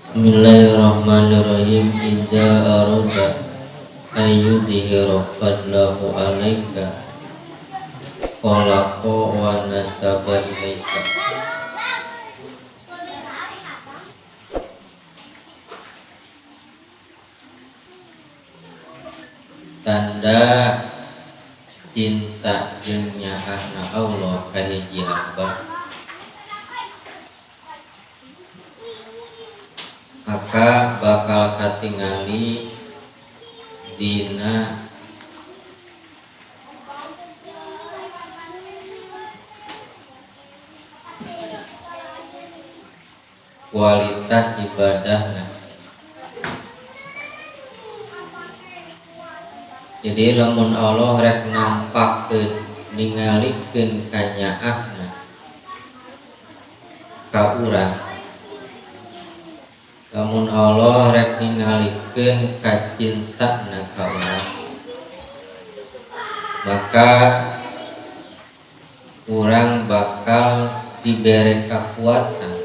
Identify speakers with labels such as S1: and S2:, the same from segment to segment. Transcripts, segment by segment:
S1: Bismillahirrahmanirrahim. Iza arada ayyudhira fadlahu alaika khalaqa wa nasaba ilaika. Tanda cinta jeung nyaahna Allah ka hiji hamba, maka bakal katingali dina kualitas ibadahna. Jadi lamun Allah rek nampakkeun ningalikeun kanyaahna ka urang, lamun Allah rek ningalikeun kacintana ka urang, maka urang bakal dibere kakuatan,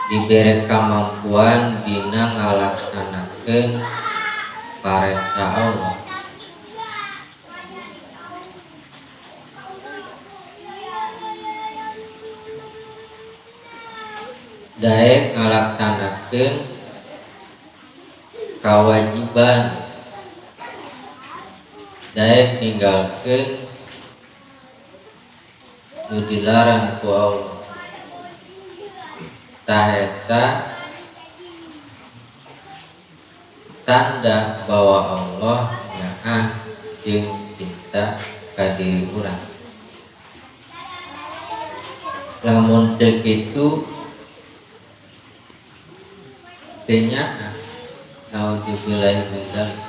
S1: dibere kemampuan dina ngalaksanakeun perintah Allah. Daek ngalaksanakeun kewajiban, daek ninggalkeun nu dilarang ku Allah. Tah eta tanda bahwa Allah nyaah jeung cinta ka diri urang. Lamun teu kitu teu nyaah, naudzubillahi min dzalik.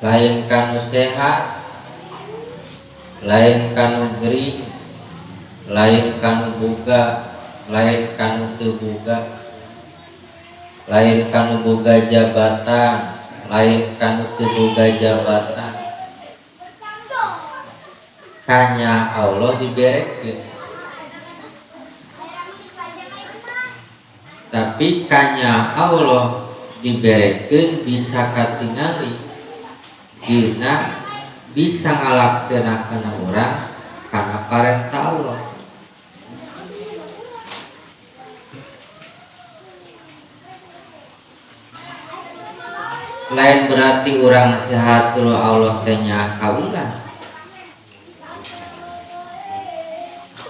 S1: Lain kanu sehat, lain kanu gering, lain kanu boga, lain kanu teu boga, lain kanu boga jabatan, lain kanu teu boga jabatan. Kanya Allah diberekeun, tapi kanya Allah diberekeun bisa katingali dina bisa ngalaksanakeun urang kana parentah Allah. Lain berarti urang sehat dulu Allah teh nyaah ka urang,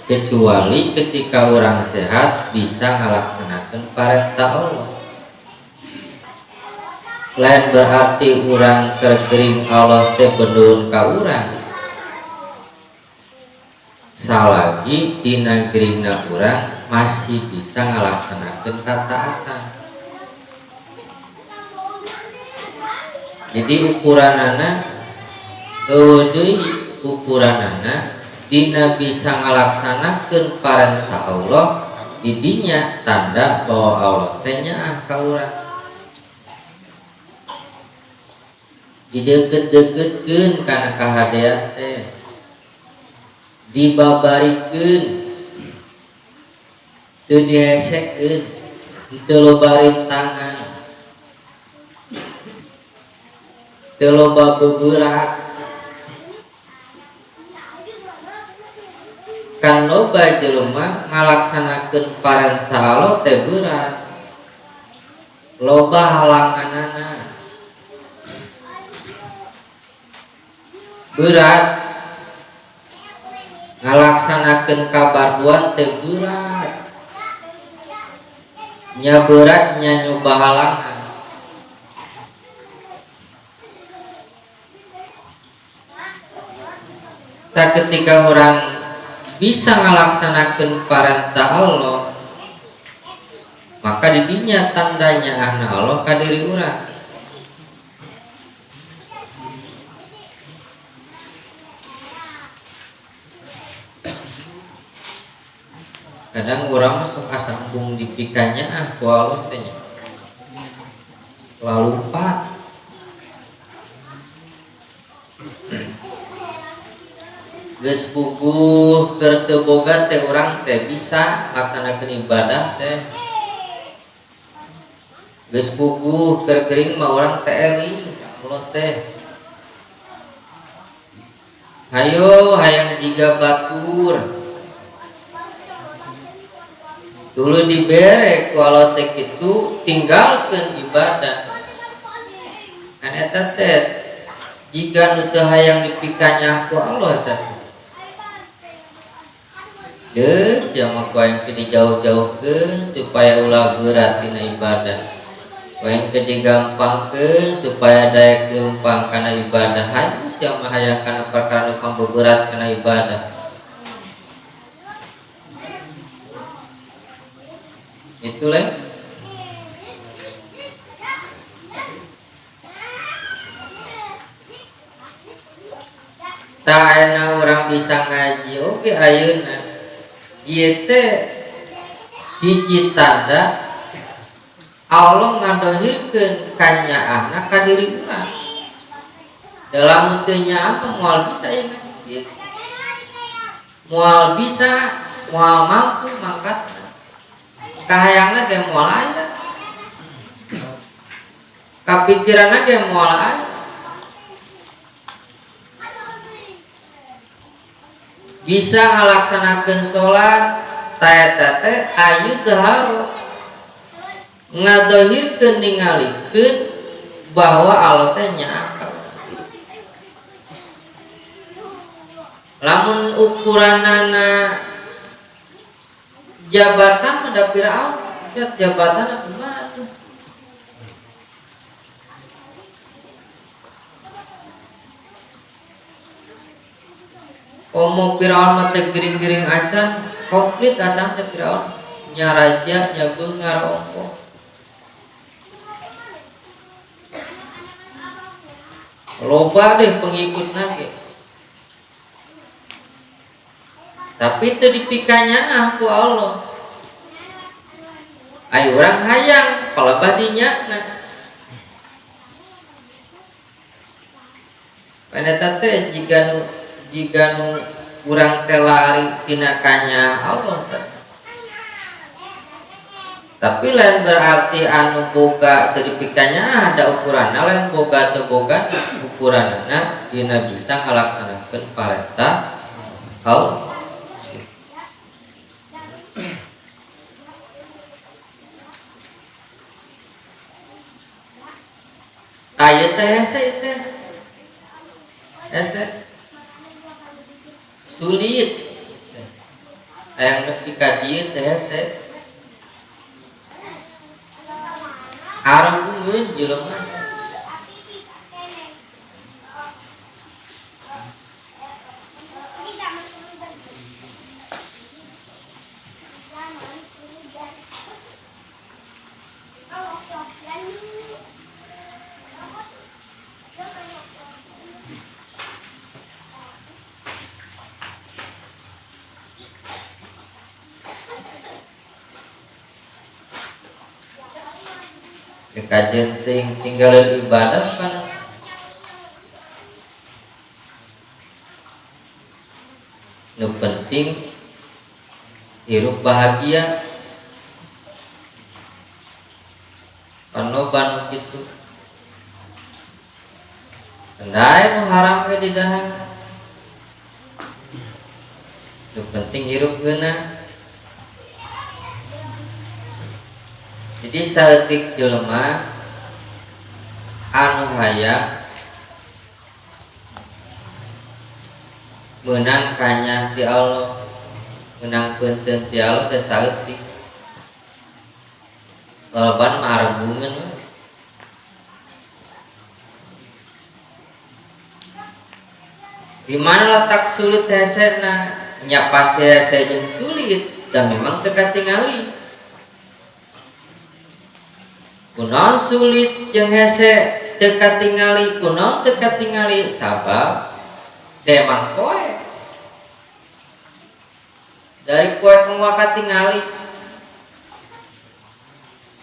S1: kecuali ketika urang sehat bisa ngalaksanakeun parentah Allah. Lain berarti urang kergering Allah teh beneun ka urang, salagi dina geringna urang masih bisa ngalaksanakeun kataatan. Jadi ukuranana deui ukuranana dina bisa ngalaksanakeun parentah Allah, didinya tanda bahwa Allah teh nyaah ka urang. Dideket-deketkeun kana kahadean teh, dibabarikeun, teu dihesekeun, teu loba rintangan, teu loba beberat. Kan loba jelema ngalaksanakeun parentah Allah teh berat, loba halanganana, berat ngalaksanakeun kabarduan teh berat, nya berat nya nyoba halangan. Tak ketika orang bisa ngalaksanakeun parentah Allah, maka didinya tandanya ahna Allah ka diri urang. Kadang orang masuk asambung dipikanya ku Allah tanya lalu 4 geus puguh keur teu boga teh urang teh bisa laksanakeun ibadah teh. Geus puguh keur geuring mah urang teh eling Allah teh. Hayo hayang jiga batur. Dulu dibere ku Allah teh kitu tinggalkeun ibadah. Kan eta teh jika nu teu hayang dipikanya ku Allah teh. Geus ya mah ku hayang dijauh-jauhkeun supaya ulah berat tina ibadah. Ku hayang digampangkeun supaya daek leumpang kana ibadah. Hayu sia mah hayang kana perkara nu pambeberat kana ibadah. Itulah tak enak orang bisa ngaji oke ayeuna ieu teh hiji tanda Allah ngadohirkeun kanyaahna ka diri urang. Dalam teu nyaah moal bisa aya ngaji. Moal bisa, moal mampu mangkatna. Kahayangna ge moal aya. Kapikiranna ge moal aya. Bisa ngalaksanakeun salat taeta teh ayu teu haru ngadohirkeun ningalikeun bahwa Allah teh nyaah. Lamun ukuranana jabatan pada Firaun, jabatan apa mah tuh? Komo Firaun mah teh giring-giring acan, komplit asal teh Firaun, nya raja, nya beungar ongko. Loba deh pengikutna ge. Tapi itu dipikanya aku Allah. Ayo orang hayang kalau badinya nah. Pada teh jika nu urang teh lari tinakanya Allah teh. Tapi lain berarti anu boga teu dipikanya ada ukuranna, lain boga teu boga ukuranna dina bisa ngalaksanakeun parentah Allah. Aya teh hese teh. Hese sulit. Hayang nepi ka dieu teh hese. Arungkeun jelema. Kajian tinggalin ibadah kan nu penting hirup bahagia panoban gitu kendai nu haram ke di dahar nu penting hirup geunah. Jadi saeutik jelema anu hayang meunang kanya ti Allah, meunang peunteun ti Allah teh saeutik. Loban mah arembungeun. Di mana letak sulit hesena? Nya pasti hese jeung sulit dan memang teu katingali. Kunaon sulit jeung hese teu katingali, kunaon teu katingali sabab demang poe. Dari poe kanggo katingali.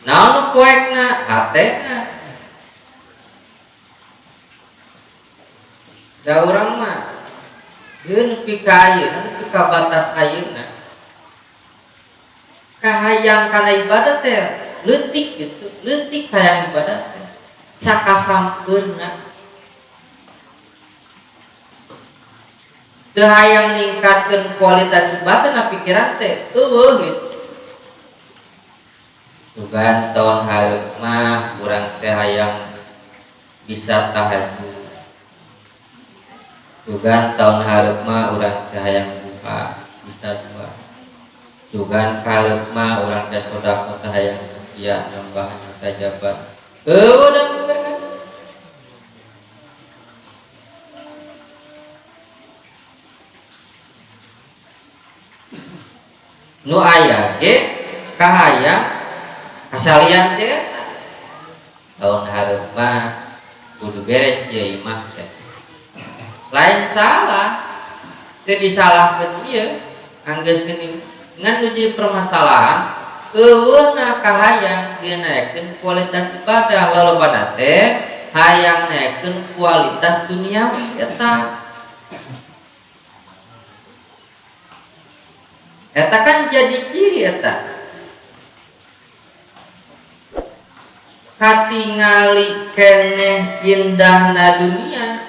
S1: Naon nu poekna? Hatena. Da urang mah nepi ka ayeuna nepi ka batas ayeuna kahayang kana ibadah teh leutik gitu, leutik hayang ibadah teh sakasampeurna teu hayang ningkatkeun kualitas ibadah na pikiran teh eueuh gitu. Tugan tahun hareup mah urang teh hayang bisa tahajud. Tugan tahun hareup mah urang teh hayang duha bisa duha. Tugan hareup mah urang teh sedekah teh hayang setia nambahna sajabat. Da pikir kan. Nu aya ge kahayang asalian teh tahun hareup mah kudu beres ieu imah teh. Lain salah teu disalahkeun ieu anggeuskeun ngan nu jadi permasalahan eueuna kahayang dinaekeun kualitas ibadah lolobana teh hayang naekeun kualitas duniawi eta kan jadi ciri eta katingali keneh indahna dunia,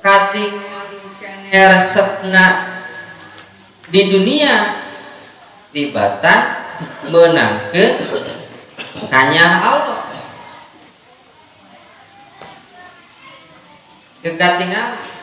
S1: katingali keneh resepna di dunia, tibatan menangkeun kanyah Allah. Kekatingali